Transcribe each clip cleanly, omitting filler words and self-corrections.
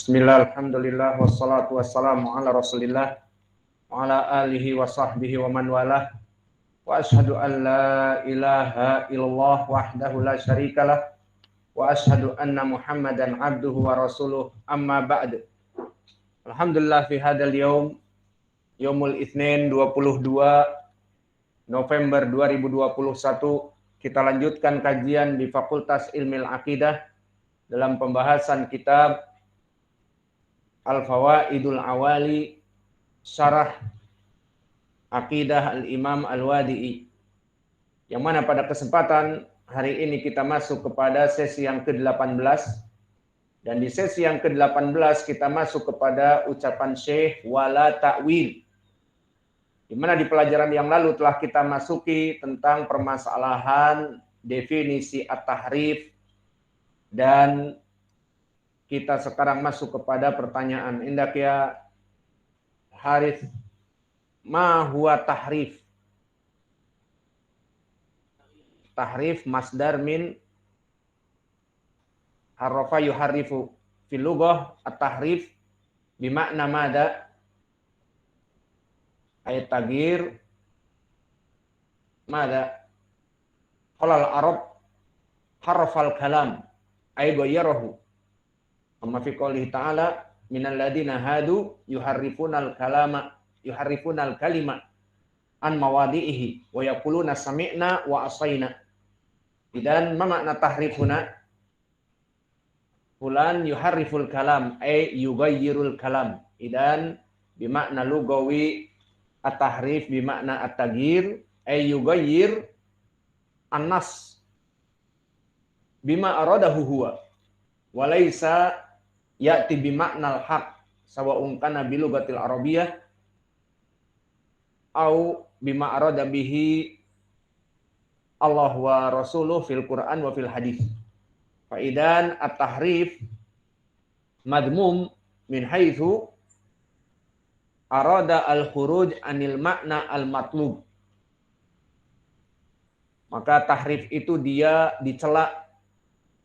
Bismillah, alhamdulillah, wassalatu wassalamu ala rasulillah wa ala alihi wa sahbihi wa man walah wa ashadu an la ilaha illallah wahdahu la syarikalah wa ashadu anna muhammadan abduhu wa rasuluh amma ba'd. Alhamdulillah fi hadal yaumul itsnin 22 November 2021 kita lanjutkan kajian di Fakultas Ilmil Aqidah dalam pembahasan kitab Al-Fawaidul Awali Syarah Aqidah Al-Imam Al-Wadi'i, yang mana pada kesempatan hari ini kita masuk kepada sesi yang ke-18, dan di sesi yang ke-18 kita masuk kepada ucapan Syekh wala ta'wil, di mana di pelajaran yang lalu telah kita masuki tentang permasalahan definisi at-tahrif, dan kita sekarang masuk kepada pertanyaan. Indak ya Harith, ma huwa tahrif? Tahrif masdar min harrafa yuharrifu. Fil lughah at-tahrif bimakna mada? Ayat tagir mada? Qala al-arab harfal kalam ay ghayyarahu. Amma fi qoulihi ta'ala minal ladina hadu yuharrifunal kalima an mawadi'ihi wa yaquluna sami'na wa asayna. Dan ma makna tahrifuna? Fulan yuharriful kalam ay yughayyirul kalam. Idan bimakna lugawi at-tahrif bimakna at-taghyir ay yughayyir an-nas bima aradahu huwa walaysa ya'ti bimaknal haq sawa'un kana bilugatil arabiyyah au bima arada bihi Allah wa rasuluh fil Qur'an wa fil hadis. Fa idan at-tahrif madmum min haitsu arada al-khuruj anil makna al-matlub. Maka tahrif itu dia dicela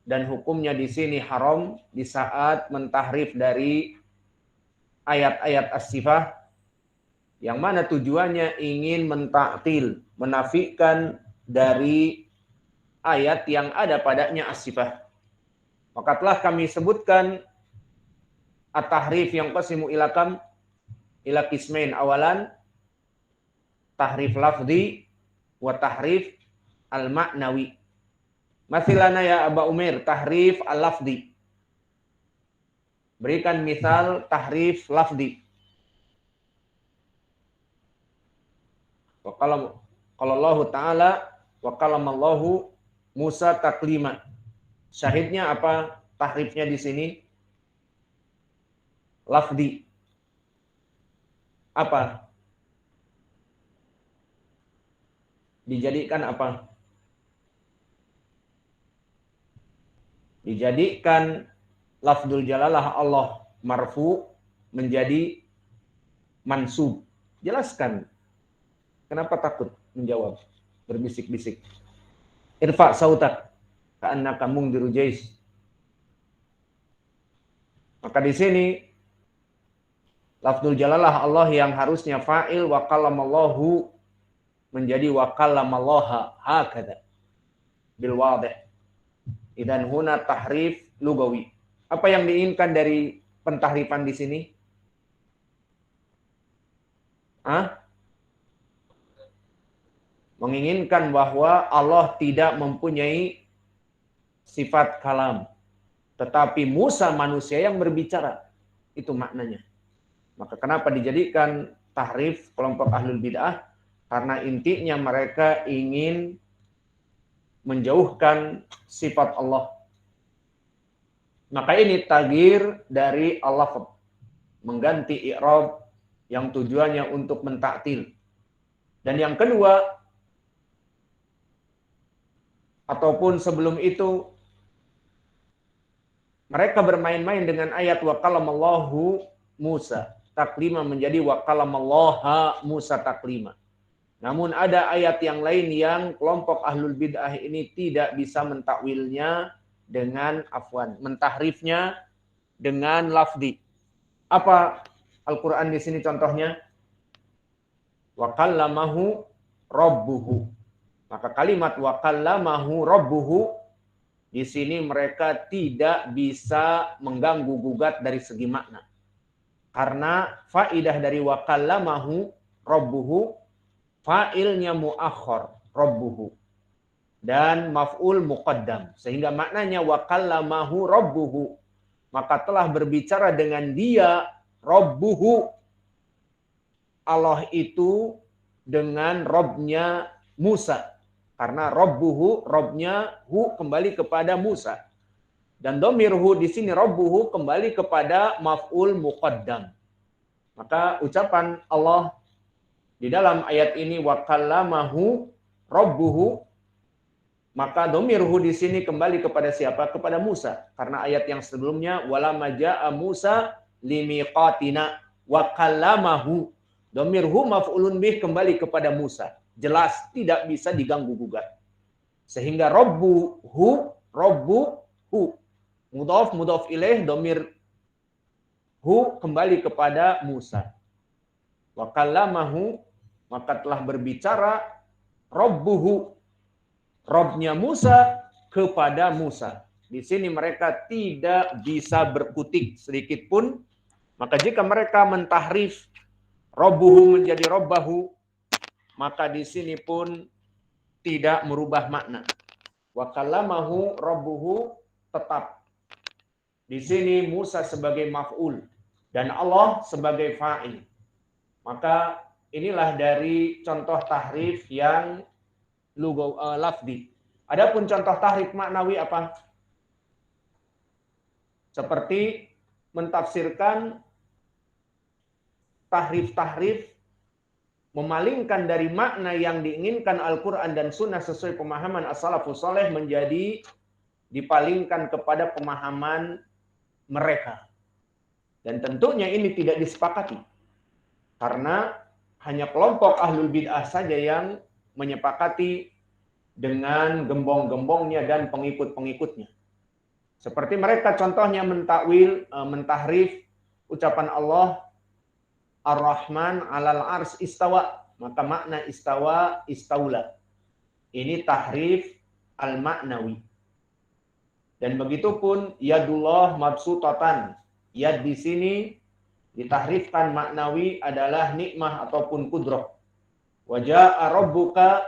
dan hukumnya di sini haram di saat mentahrif dari ayat-ayat as-sifah, yang mana tujuannya ingin mentaktil, menafikan dari ayat yang ada padanya as-sifah. Maka telah kami sebutkan at-tahrif yang qasimu ila qismain. Awalan tahrif lafzi wa tahrif al-ma'nawi. Mathilana ya Aba Umair tahrif al-lafzi. Berikan misal tahrif lafzi. Wa qala Allah Ta'ala wa kalamallahu Musa taklima. Syahidnya apa tahrifnya di sini? Lafzi. Apa? Dijadikan apa? Dijadikan lafzul jalalah Allah marfu menjadi mansub. Jelaskan. Kenapa takut menjawab? Berbisik-bisik. Irfa sautak ka'annaka mungdiru jais. Maka di sini lafzul jalalah Allah yang harusnya fa'il wa kalamallahu menjadi wa kalamallaha hakadha bil wadih. Idan huna tahrif lugawi. Apa yang diinginkan dari pentahrifan di sini? Menginginkan bahwa Allah tidak mempunyai sifat kalam, tetapi Musa manusia yang berbicara. Itu maknanya. Maka kenapa dijadikan tahrif kelompok ahlul bid'ah? Karena intinya mereka ingin menjauhkan sifat Allah. Maka ini taghyir dari al-lafz, mengganti i'rab yang tujuannya untuk mentaktil. Dan yang kedua, ataupun sebelum itu, mereka bermain-main dengan ayat wa kalamallahu Musa taklima menjadi wa kalamallaha Musa taklima. Namun ada ayat yang lain yang kelompok ahlul bid'ah ini tidak bisa mentakwilnya dengan afwan, mentahrifnya dengan lafzi. Apa Al-Quran di sini contohnya? Wa kallamahu rabbuhu. Maka kalimat wa kallamahu rabbuhu di sini mereka tidak bisa mengganggu gugat dari segi makna. Karena faidah dari wa kallamahu rabbuhu, fa'ilnya muakhar rabbuhu dan maf'ul muqaddam, sehingga maknanya wa kallamahu rabbuhu, maka telah berbicara dengan dia rabbuhu, Allah itu dengan Robnya Musa. Karena Rabbuhu, Robnya hu kembali kepada Musa. Dan domir hu di sini Rabbuhu kembali kepada maf'ul muqaddam. Maka ucapan Allah di dalam ayat ini wa kallamahu Rabbuhu, maka domir hu di sini kembali kepada siapa? Kepada Musa. Karena ayat yang sebelumnya walamma ja'a Musa limiqatina wa kallamahu. Domir hu maf'ulun bih kembali kepada Musa. Jelas tidak bisa diganggu gugat. Sehingga rabbuhu, mudhaf mudhaf ilaih, domir hu kembali kepada Musa. Wa kallamahu, maka telah berbicara rabbuhu, Robnya Musa kepada Musa. Di sini mereka tidak bisa berkutik sedikit pun. Maka jika mereka mentahrif Rabbuhu menjadi Rabbahu, maka di sini pun tidak merubah makna. Wa kallamahu Rabbuhu tetap. Di sini Musa sebagai maf'ul dan Allah sebagai fa'il. Maka inilah dari contoh tahrif yang lafzi. Adapun contoh tahrif maknawi apa? Seperti mentafsirkan tahrif-tahrif, memalingkan dari makna yang diinginkan Al-Quran dan Sunnah sesuai pemahaman as-salafus saleh menjadi dipalingkan kepada pemahaman mereka. Dan tentunya ini tidak disepakati. Karena hanya kelompok ahlul bid'ah saja yang menyepakati dengan gembong-gembongnya dan pengikut-pengikutnya. Seperti mereka contohnya mentakwil, mentahrif ucapan Allah Ar-Rahman 'alal ars istawa, maka makna istawa istaula. Ini tahrif al-maknawi. Dan begitu pun yadullah mabsutatan. Yad di sini ditahrifkan maknawi adalah nikmah ataupun kudrah. Wa jaa'a rabbuka,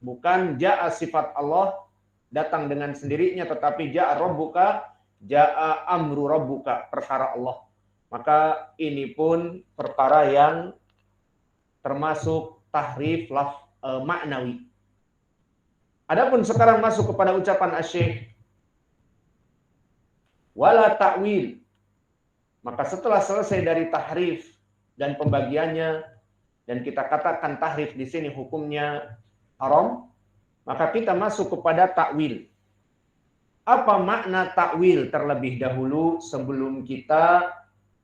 bukan jaa'a sifat Allah datang dengan sendirinya, tetapi jaa'a rabbuka, jaa'a amru rabbuka, perkara Allah. Maka ini pun perkara yang termasuk tahrif maknawi. Adapun sekarang masuk kepada ucapan Asy-Syaikh wala ta'wil. Maka setelah selesai dari tahrif dan pembagiannya, dan kita katakan tahrif di sini hukumnya haram, maka kita masuk kepada takwil. Apa makna takwil terlebih dahulu sebelum kita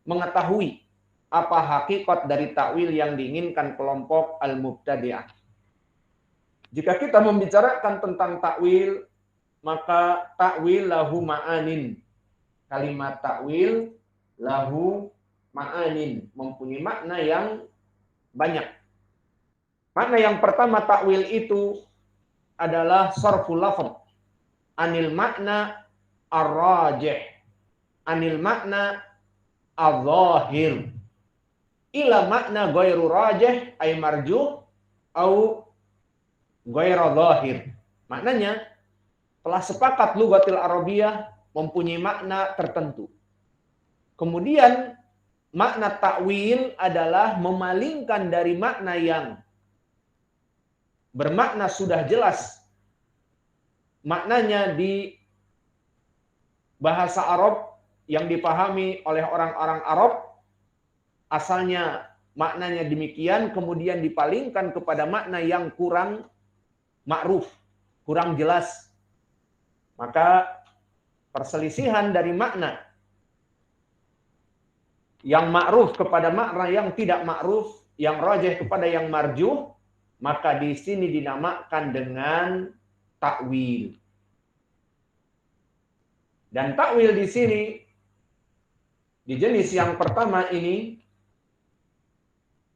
mengetahui apa hakikat dari takwil yang diinginkan kelompok al-mubtadi'ah. Jika kita membicarakan tentang takwil, maka takwil lahu ma'anin. Kalimat takwil lahu ma'anin, mempunyai makna yang banyak. Makna yang pertama takwil itu adalah sarful lafaz anil makna ar-rajih, anil makna al-zahir ila makna ghairu rajih ay marjuh au ghairu zahir. Maknanya telah sepakat lughatil arabiyah mempunyai makna tertentu. Kemudian makna takwil adalah memalingkan dari makna yang bermakna sudah jelas maknanya di bahasa Arab yang dipahami oleh orang-orang Arab, asalnya maknanya demikian, kemudian dipalingkan kepada makna yang kurang ma'ruf, kurang jelas. Maka perselisihan dari makna yang ma'ruf kepada makna yang tidak ma'ruf, yang rajih kepada yang marjuh, maka di sini dinamakan dengan takwil. Dan takwil di sini Di jenis yang pertama ini,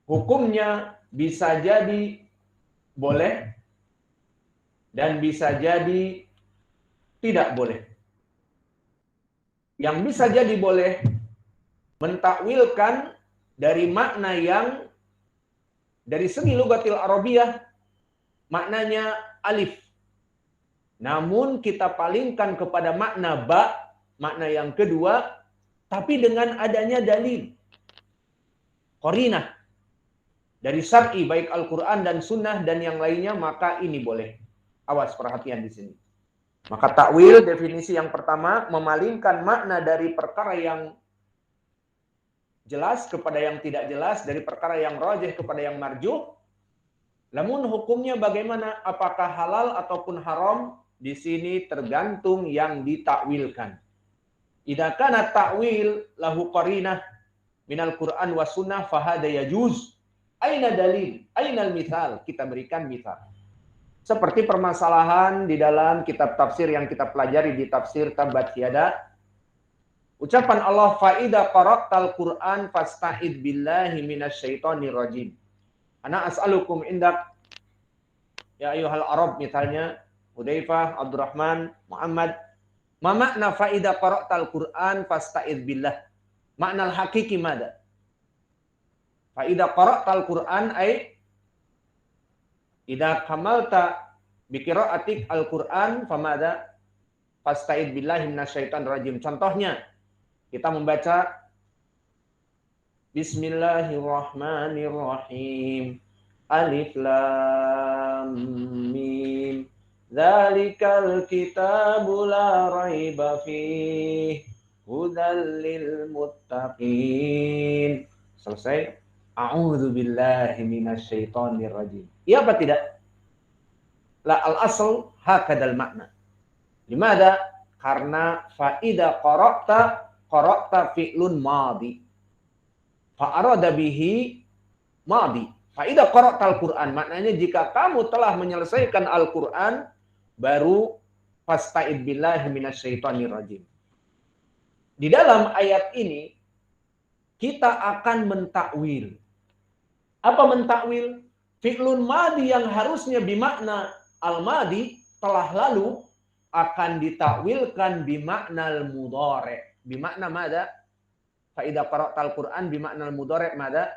hukumnya bisa jadi boleh dan bisa jadi tidak boleh. Yang bisa jadi boleh, mentakwilkan dari makna yang dari segi lugatil Arabiyah maknanya alif. Namun kita palingkan kepada makna ba, makna yang kedua, tapi dengan adanya dalil. Qarinah dari syar'i baik Al-Qur'an dan sunnah dan yang lainnya, maka ini boleh. Awas, perhatian di sini. Maka takwil definisi yang pertama, memalingkan makna dari perkara yang jelas kepada yang tidak jelas, dari perkara yang rajih kepada yang marjuh. Namun hukumnya bagaimana? Apakah halal ataupun haram? Di sini tergantung yang ditakwilkan. Idza kana ta'wil lahu qarinah minal Qur'an wa sunnah fahada yajuz. Aina dalil? Aina al-mithal? Kita berikan mithal. Seperti permasalahan di dalam kitab tafsir yang kita pelajari di tafsir Tabbat Yada. Ucapan Allah, fa'idha qara'tal Qur'an fasta'id billahi minasyaitonir rajim. Ana as'alukum indak ya ayyuhal Arab, misalnya Hudzaifah, Abdurrahman, Muhammad, ma makna fa'idha qara'tal Qur'an fasta'id billah? Makna al-hakiki mada? Fa'idha qara'tal Qur'an ay idza kamalta bi qira'atik al-Qur'an famada? Fasta'id billahi minasyaitonir rajim. Contohnya, kita membaca Bismillahirrahmanirrahim. Alif lam mim. Dzalikal kitabu la raiba fihi hudal lil muttaqin. Selesai. A'udzu billahi minasyaitonir rajim. Iya apa tidak? La al-asl hakadal makna. Limada? Karena faida qara'ta fi'lun madhi. Fa'arada bihi madhi. Faida qara'tal Qur'an, maknanya jika kamu telah menyelesaikan Al-Qur'an, baru fasta'id billahi minasyaitonir rajim. Di dalam ayat ini kita akan mentakwil. Apa mentakwil? Fi'lun madhi yang harusnya bimakna al-madhi telah lalu akan ditakwilkan bimakna al-mudhari'. Bimakna mada? Faida qara'tal Qur'an bimakna al-mudhari' mada?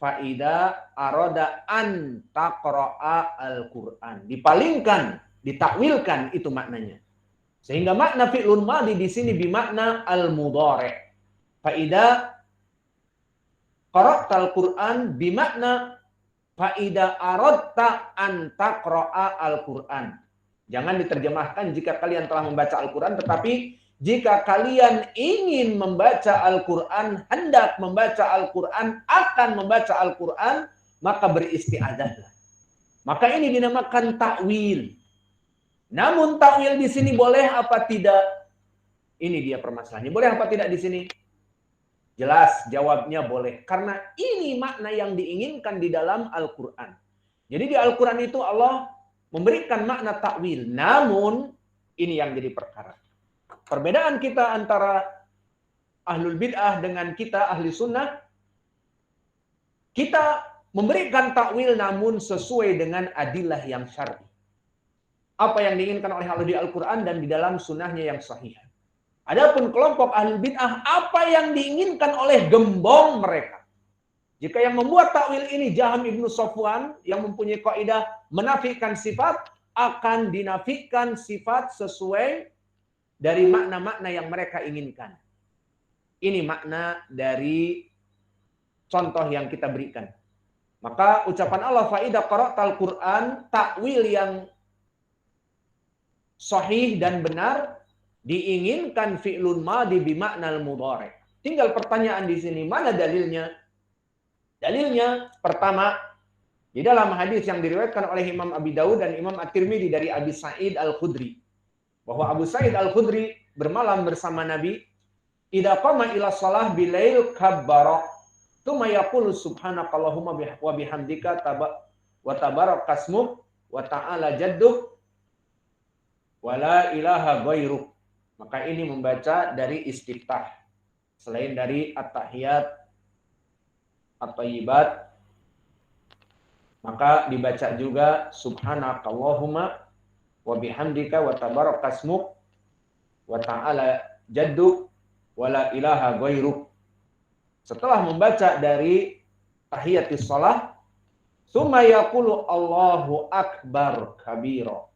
Faida arada an taqra'a al-Qur'an. Dipalingkan, ditakwilkan itu maknanya. Sehingga makna fi'lun madhi di sini bimakna al-mudhari'. Faida qara'tal Qur'an bimakna faida aradta an taqra'a al-Qur'an. Jangan diterjemahkan jika kalian telah membaca Al-Qur'an, tetapi jika kalian ingin membaca Al-Qur'an, hendak membaca Al-Qur'an, akan membaca Al-Qur'an, maka beristi'adzahlah. Maka ini dinamakan takwil. Namun takwil di sini boleh apa tidak? Ini dia permasalahannya. Boleh apa tidak di sini? Jelas jawabnya boleh. Karena ini makna yang diinginkan di dalam Al-Qur'an. Jadi di Al-Qur'an itu Allah memberikan makna takwil. Namun ini yang jadi perkara. Perbedaan kita antara ahlul bid'ah dengan kita ahli sunnah, kita memberikan takwil namun sesuai dengan adillah yang syar'i. Apa yang diinginkan oleh Allah di Al-Quran dan di dalam sunnahnya yang sahih. Adapun kelompok ahlul bid'ah, apa yang diinginkan oleh gembong mereka. Jika yang membuat takwil ini Jaham ibnu Safwan yang mempunyai kaidah menafikan sifat, akan dinafikan sifat sesuai dari makna-makna yang mereka inginkan. Ini makna dari contoh yang kita berikan. Maka ucapan Allah faida qara'tal Qur'an, takwil yang sahih dan benar diinginkan fi'lun madhi bimaknal mudhari'. Tinggal pertanyaan di sini, mana dalilnya? Dalilnya pertama di dalam hadis yang diriwayatkan oleh Imam Abi Dawud dan Imam At-Tirmidzi dari Abi Sa'id Al-Khudri. Bahwa Abu Sa'id Al-Khudri bermalam bersama Nabi, idza qama ila shalah bilail kabbara, tsumma yaqulu subhanakallahumma wa bihamdika wa tabarakasmuk wa ta'ala jadduk wa la ilaha ghairuk. Maka ini membaca dari istiftah. selain dari at-tahiyat, at-thayyibat, maka dibaca juga subhanakallahumma wa bihamdika wa tabarakasmuk wa ta'ala jadduk wa la ilaha ghairuk. Setelah membaca dari tahiyatis shalah, summa yaqulu Allahu akbar kabira.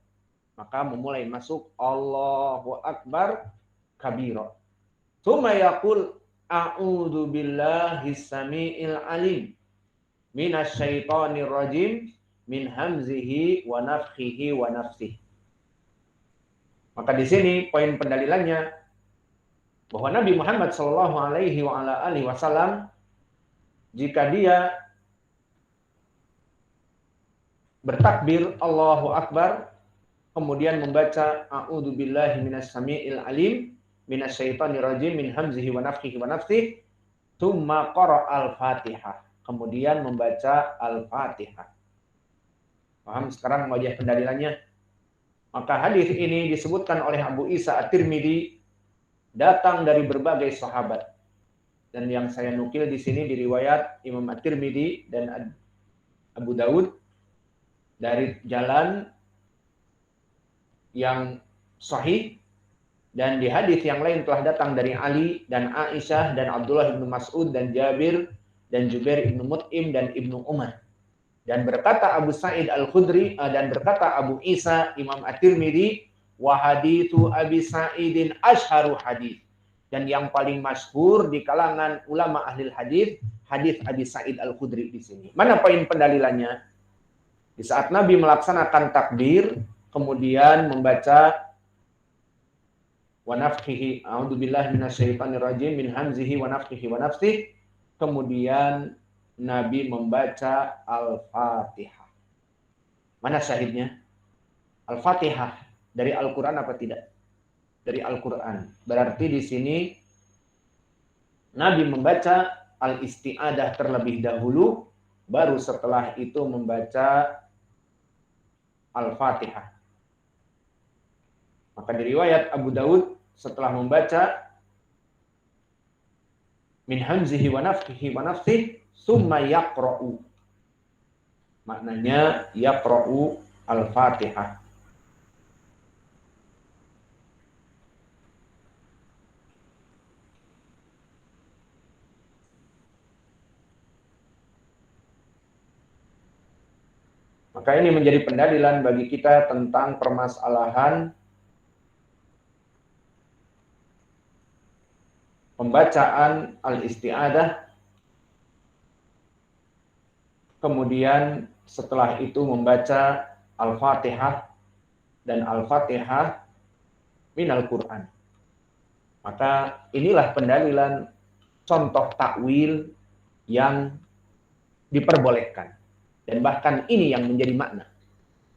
Maka memulai masuk Allahu akbar kabira. Summa yaqul a'udzu billahis samiil alim minasyaitonir rajim min hamzihi wa nafthihi wa nafsihi. Maka di sini poin pendalilannya bahwa Nabi Muhammad sallallahu alaihi wasallam jika dia bertakbir Allahu akbar kemudian membaca a'udzu billahi minasy samiil alim minasyaitonir rajim min hamzihi wa nafthihi wa nafsihi, tsumma qara al-Fatihah, kemudian membaca Al-Fatihah. Paham sekarang wajah pendalilannya? Maka hadis ini disebutkan oleh Abu Isa At-Tirmidzi datang dari berbagai sahabat. Dan yang saya nukil di sini di riwayat Imam At-Tirmidzi dan Abu Daud dari jalan yang sahih, dan di hadis yang lain telah datang dari Ali dan Aisyah dan Abdullah bin Mas'ud dan Jabir dan Jubair ibnu Mut'im dan Ibnu Umar. Dan berkata Abu Sa'id Al-Khudri dan berkata Abu Isa Imam At-Tirmidzi, wa haditsu Abi Sa'idin asyharu hadis. Dan yang paling masyhur di kalangan ulama ahli hadis, hadis Abi Sa'id Al-Khudri di sini. Mana poin pendalilannya? Di saat Nabi melaksanakan takbir, kemudian membaca wa nafthihi a'udzubillahi minasyaitonir rajim min hamzihi wa nafthihi wa nafsihi, kemudian Nabi membaca Al-Fatihah. Mana syahidnya? Al-Fatihah dari Al-Qur'an apa tidak? Dari Al-Qur'an. Berarti di sini Nabi membaca Al-Isti'adah terlebih dahulu, baru setelah itu membaca Al-Fatihah. Maka di riwayat Abu Daud setelah membaca min hamzihi wa nafthihi wa nafsihi summa yaqra'u. Maknanya yaqra'u Al-Fatihah. Maka ini menjadi pendalilan bagi kita tentang permasalahan pembacaan Al-Isti'adah, kemudian setelah itu membaca Al-Fatihah, dan Al-Fatihah minal Qur'an. Maka inilah pendalilan contoh takwil yang diperbolehkan. Dan bahkan ini yang menjadi makna.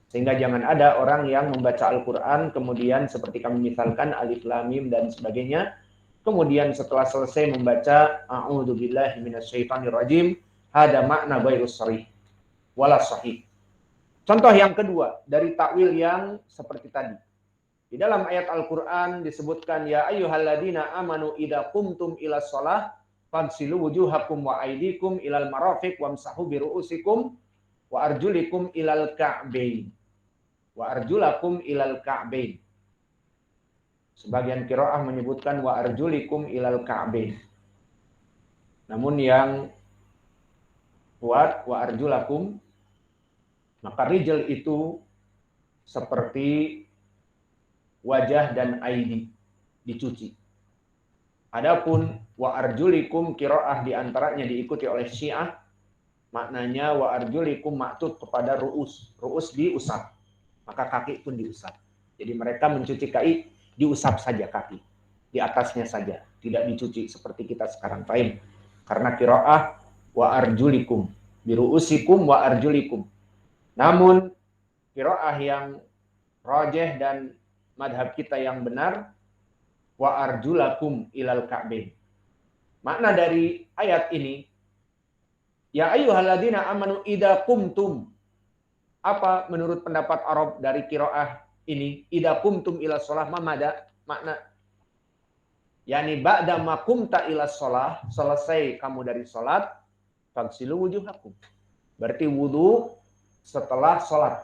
Sehingga jangan ada orang yang membaca Al-Quran, kemudian seperti kami misalkan Alif Lam Mim dan sebagainya, kemudian setelah selesai membaca a'udzubillahi minasyaitonirrajim, hada makna ghairus sharih wala sahih. Contoh yang kedua dari takwil yang seperti tadi. Di dalam ayat Al-Qur'an disebutkan ya ayyuhalladzina amanu idza qumtum ilas shalah fagsilu wujuhakum wa aydikum ilal marafiq wamsahu bi ru'usikum wa arjulikum ilal ka'bain. Wa arjulakum ilal ka'bain. Sebagian qiraah menyebutkan wa arjulikum ilal ka'bain. Namun yang kuat wa arjulakum, maka rijal itu seperti wajah dan aidi dicuci. Adapun wa arjulikum qiraah di antaranya diikuti oleh Syiah, maknanya wa arjulikum maktub kepada ru'us. Ru'us diusap, maka kaki pun diusap. Jadi mereka mencuci kaki, diusap saja kaki, di atasnya saja, tidak dicuci seperti kita sekarang. Fahim? Karena qiraah wa arjulikum, biru'usikum wa arjulikum. Namun qiraah yang rajih dan madhab kita yang benar, wa arjulakum ilal ka'bain. Makna dari ayat ini, ya ayyuhalladzina amanu idza qumtum. Apa menurut pendapat Arab dari qiraah ini? Idza qumtum ila shalah, mamada makna yakni ba'da ma qumta ila shalah, selesai kamu dari salat, fagsilu wujuhakum. Berarti wudu setelah salat.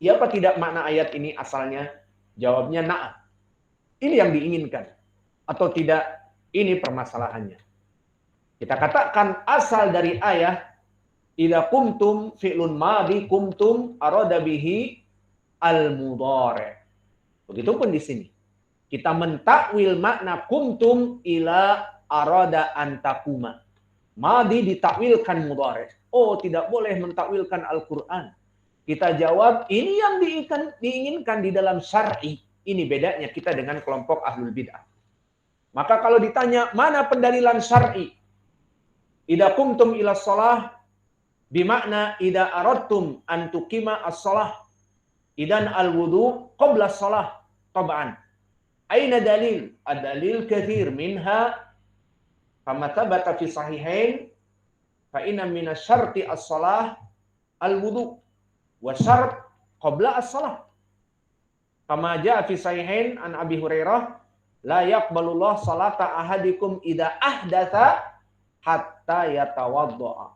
Ya apa tidak makna ayat ini asalnya? Jawabnya na'am. Ini yang diinginkan atau tidak? Ini permasalahannya. Kita katakan asal dari ayat idza kumtum fi'lun madhi kumtum arada bihi al-mudhari'. Begitupun di sini. Kita mentakwil makna kumtum ila arada antakuma. Madhi ditakwilkan mudhari'. Oh, tidak boleh mentakwilkan Al-Qur'an. Kita jawab, ini yang diinginkan di dalam syar'i. Ini bedanya kita dengan kelompok ahlul bid'ah. Maka kalau ditanya, mana pendalilan syar'i? Idza kumtum ila shalah bimakna idza aradtum an tuqima as-shalah idan al-wudu qabla as-shalah tab'an. Aina dalil? Ad-dalil katsir minha kama thabata fi sahihain fa inna min asy-syarti as-shalah al-wudu wa syart qabla as-shalah. Kama jaa fi sahihain an Abi Hurairah la yaqbalullah salata ahadikum idza ahdatsa hatta yatawaddoa.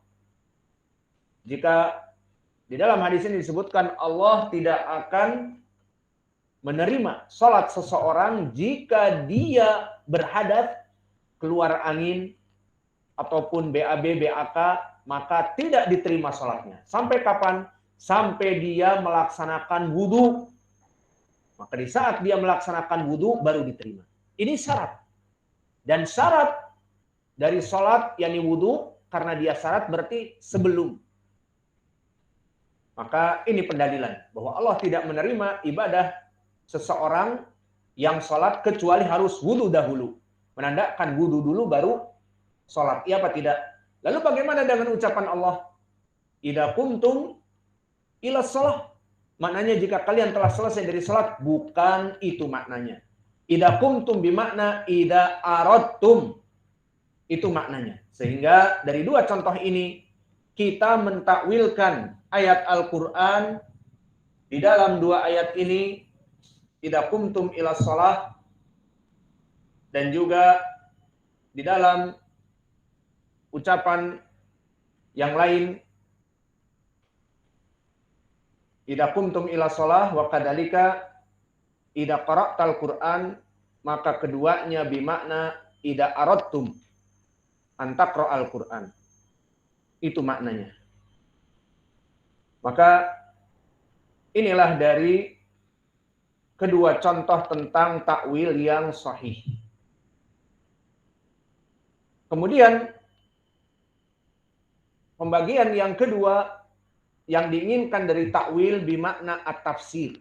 Jika di dalam hadis ini disebutkan Allah tidak akan menerima salat seseorang jika dia berhadas, keluar angin, ataupun BAB, BAK, maka tidak diterima salatnya. Sampai kapan? Sampai dia melaksanakan wudu. Maka di saat dia melaksanakan wudu baru diterima. Ini syarat. Dan syarat dari salat yakni wudu, karena dia syarat berarti sebelum. Maka ini pendalilan bahwa Allah tidak menerima ibadah seseorang yang salat kecuali harus wudu dahulu. Menandakan wudu dulu baru salat. Iya apa tidak? Lalu bagaimana dengan ucapan Allah? Idza kuntum ila shalah. Maknanya jika kalian telah selesai dari salat, bukan itu maknanya. Idza kuntum bimakna idza aradtum. Itu maknanya. Sehingga dari dua contoh ini kita mentakwilkan ayat Al-Qur'an di dalam dua ayat ini idza qumtum ila shalah dan juga di dalam ucapan yang lain idza qumtum ila shalah wa kadzalika idza qara'tal Qur'an, maka keduanya bimakna idza aradtum antaqra al-Qur'an. Itu maknanya. Maka inilah dari kedua contoh tentang takwil yang sahih. Kemudian pembagian yang kedua yang diinginkan dari takwil bimakna at-tafsir.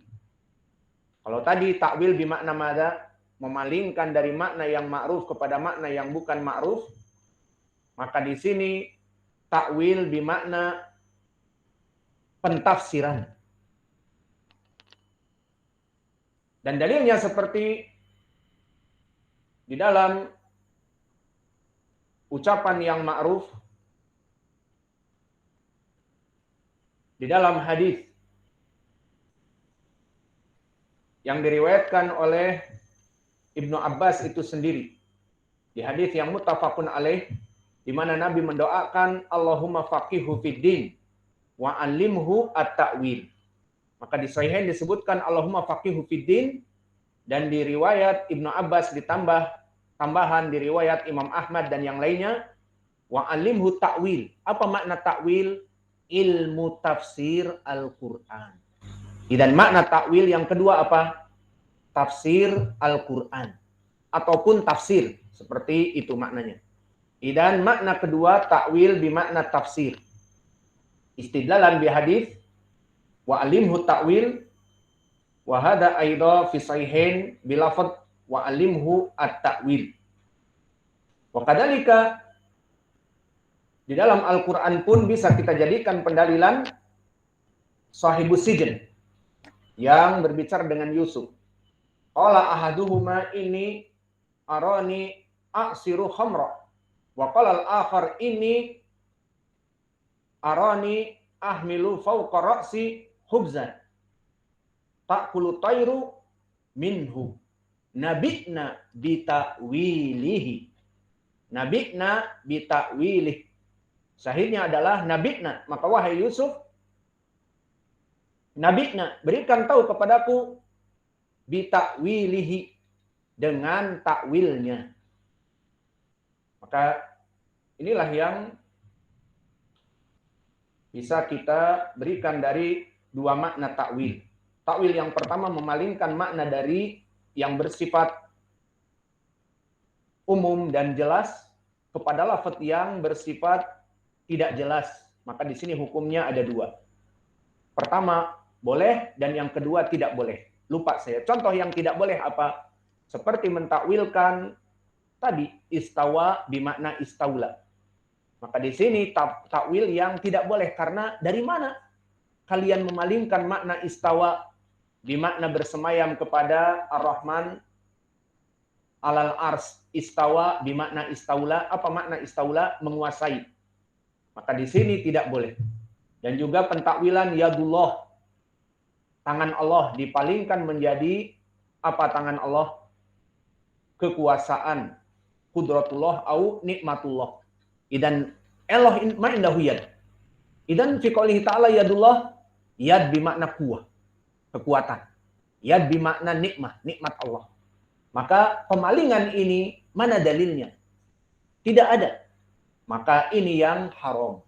Kalau tadi takwil bimakna mada, memalingkan dari makna yang ma'ruf kepada makna yang bukan ma'ruf, maka di sini takwil bimakna pentafsiran. Dan dalilnya seperti di dalam ucapan yang ma'ruf, di dalam hadis yang diriwayatkan oleh Ibnu Abbas itu sendiri. Di hadis yang muttafaqun alaih, di mana Nabi mendoakan Allahumma faqihu fid din wa 'allimhu at-ta'wil. Maka di sahihain disebutkan Allahumma faqihu fid din, dan di riwayat Ibnu Abbas tambahan di riwayat Imam Ahmad dan yang lainnya wa 'allimhu ta'wil. Apa makna ta'wil? Ilmu tafsir Al-Qur'an. Dan makna ta'wil yang kedua apa? Tafsir Al-Qur'an ataupun tafsir, seperti itu maknanya. Dan makna kedua ta'wil bimakna tafsir. Istidlalan bi hadis wa alimhu ta'wil wa hada aidha fi sahihain bi lafadz wa alimhu at-ta'wil. Wa kadzalika di dalam Al-Qur'an pun bisa kita jadikan pendalilan sahibus sijn yang berbicara dengan Yusuf. Qala ahaduhuma inni arani a'siru khamra wa qala al-akhar inni arani ahmilu fawqa ra'si khubzan ta'kulu tayru minhu. Nabi'na bita'wilihi. Nabi'na bita'wilih. Sahihnya adalah nabi'na. Maka wahai Yusuf, nabi'na, berikan tahu kepadaku bita'wilihi, dengan takwilnya. Maka inilah yang bisa kita berikan dari dua makna takwil. Takwil yang pertama memalingkan makna dari yang bersifat umum dan jelas kepada lafaz yang bersifat tidak jelas. Maka di sini hukumnya ada dua. Pertama, boleh, dan yang kedua tidak boleh. Lupa saya. Contoh yang tidak boleh apa? Seperti mentakwilkan tadi istawa bimakna istaula. Maka di sini takwil yang tidak boleh, karena dari mana kalian memalingkan makna istawa bimakna bersemayam kepada Ar-Rahman alal ars, istawa bimakna istaula. Apa makna istaula? Menguasai. Maka di sini tidak boleh. Dan juga pentakwilan yadullah, tangan Allah, dipalingkan menjadi apa tangan Allah? Kekuasaan, qudratullah au nikmatullah. Idan Allah ma indahu yad. Idan fi qoulihi ta'ala yadullah, yad bimakna kuwah, kekuatan. Yad bimakna nikmah, nikmat Allah. Maka pemalingan ini mana dalilnya? Tidak ada. Maka ini yang haram.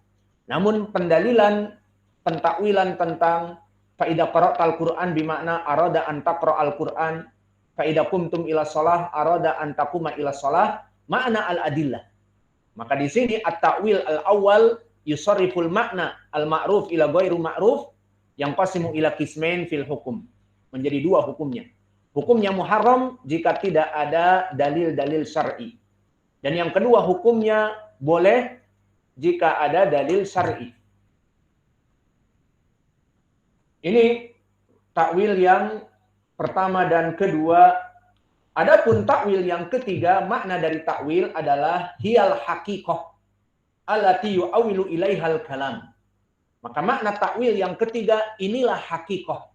Namun pendalilan, pentakwilan tentang faidah qara'tal Qur'an bimakna arada an taqra'al Qur'an, faidah kumtum ila shalah arada an taquma ila shalah, makna al-adillah. Maka di sini at-ta'wil al-awwal yusarriful makna al-ma'ruf ila ghairu ma'ruf yang qasimu ila qismain fil hukum. Menjadi dua hukumnya. Hukumnya muharram jika tidak ada dalil-dalil syar'i. Dan yang kedua hukumnya boleh jika ada dalil syar'i. Ini takwil yang pertama dan kedua. Adapun takwil yang ketiga, makna dari takwil adalah hiyal haqiqah allati yu'awilu ilaihal kalam. Maka makna takwil yang ketiga, inilah haqiqah.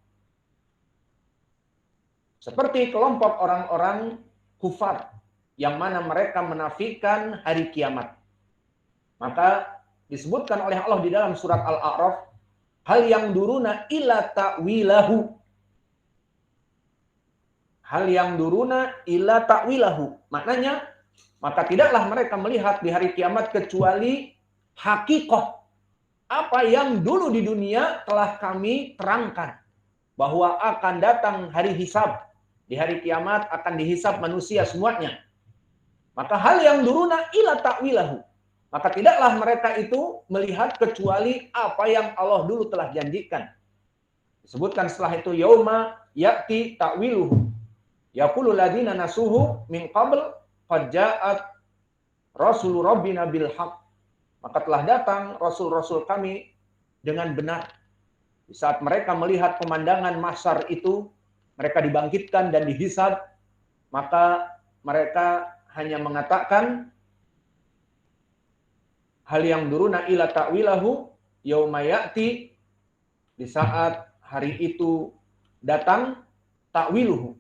Seperti kelompok orang-orang kufar yang mana mereka menafikan hari kiamat. Maka disebutkan oleh Allah di dalam surat Al-A'raf, hal yang duruna ila ta'wilahu. Hal yang duruna ila ta'wilahu. Maknanya, maka tidaklah mereka melihat di hari kiamat kecuali hakikoh. Apa yang dulu di dunia telah kami terangkan. Bahwa akan datang hari hisab. Di hari kiamat akan dihisab manusia semuanya. Maka hal yang duruna ila ta'wilahu. Maka tidaklah mereka itu melihat kecuali apa yang Allah dulu telah janjikan. Disebutkan setelah itu, yauma ya'ti ta'wiluhu. Yaqulu ladina nasuhu min qabl qad ja'at rasul rabbina bil haqq. Maka telah datang rasul-rasul kami dengan benar. Di saat mereka melihat pemandangan mahsyar itu, mereka dibangkitkan dan dihisab, maka mereka hanya mengatakan hal yang duruna ila ta'wilahu yauma ya'ti, di saat hari itu datang ta'wiluhu,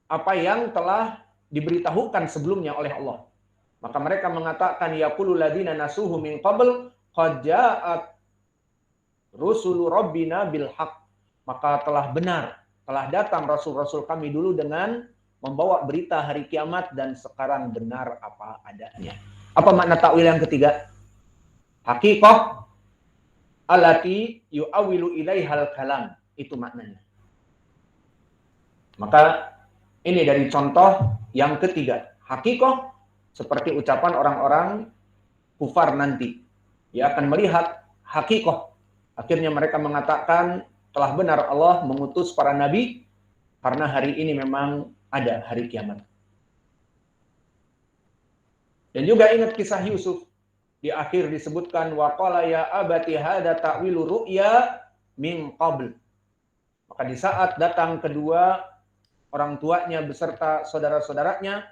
apa yang telah diberitahukan sebelumnya oleh Allah. Maka mereka mengatakan yaqulu ladina nasuhu min qabl qad ja'at rusulu rabbina bil haqq. Maka telah benar, telah datang rasul-rasul kami dulu dengan membawa berita hari kiamat dan sekarang benar apa adanya. Apa makna takwil yang ketiga? Haqiqah allati yu'awilu ilaihal kalam. Itu maknanya. Maka ini dari contoh yang ketiga. Haqiqah seperti ucapan orang-orang kufar nanti. Dia akan melihat haqiqah. Akhirnya mereka mengatakan telah benar Allah mengutus para nabi karena hari ini memang ada hari kiamat. Dan juga ingat kisah Yusuf. Di akhir disebutkan waqala ya abati hada ta'wilu ru'ya min qabl. Maka di saat datang kedua orang tuanya beserta saudara-saudaranya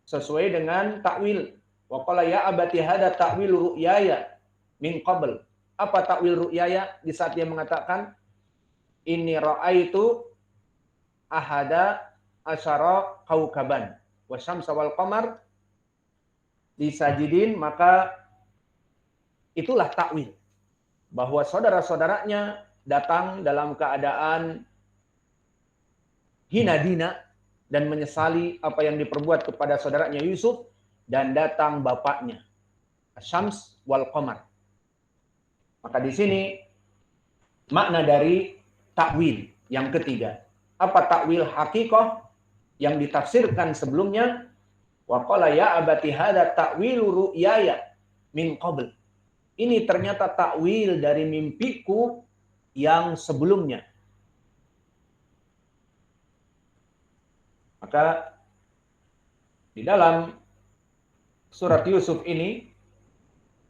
sesuai dengan takwil. Waqala ya abati hada ta'wilu ru'yaya min qabl. Apa takwil ru'yaya? Di saat dia mengatakan inni ra'aitu ahada asyara kaukaban wasyamsa wal qamar disajidin, maka itulah takwil. Bahwa saudara-saudaranya datang dalam keadaan hina dina dan menyesali apa yang diperbuat kepada saudaranya Yusuf, dan datang bapaknya Asyams wal Qamar. Maka di sini makna dari takwil yang ketiga. Apa takwil hakikoh yang ditafsirkan sebelumnya? Wa qala ya abati hadza ta'wilu ru'yaya min qabl. Ini ternyata takwil dari mimpiku yang sebelumnya. Maka di dalam surat Yusuf ini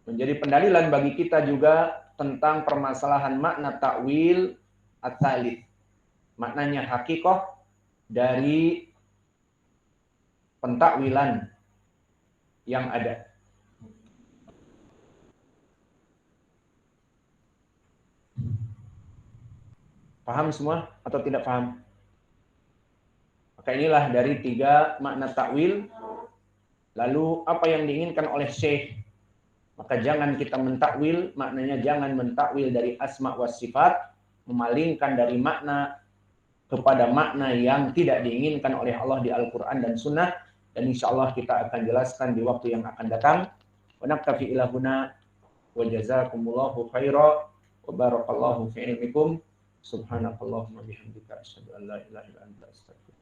menjadi pendalilan bagi kita juga tentang permasalahan makna takwil at-tsalits. Maknanya hakikoh dari pentakwilan yang ada. Paham semua atau tidak paham? Maka inilah dari 3 makna takwil. Lalu apa yang diinginkan oleh Syekh? Maka jangan kita mentakwil, maknanya jangan mentakwil dari asma wa sifat, memalingkan dari makna kepada makna yang tidak diinginkan oleh Allah di Al-Quran dan Sunnah. Dan insya Allah kita akan jelaskan di waktu yang akan datang. Wa naktafi ila huna wa jazakumullahu khaira wa barakallahu fi ilmikum. Subhanakallahumma bihamdika asyhadu an la ilaha illa anta astaghfiruka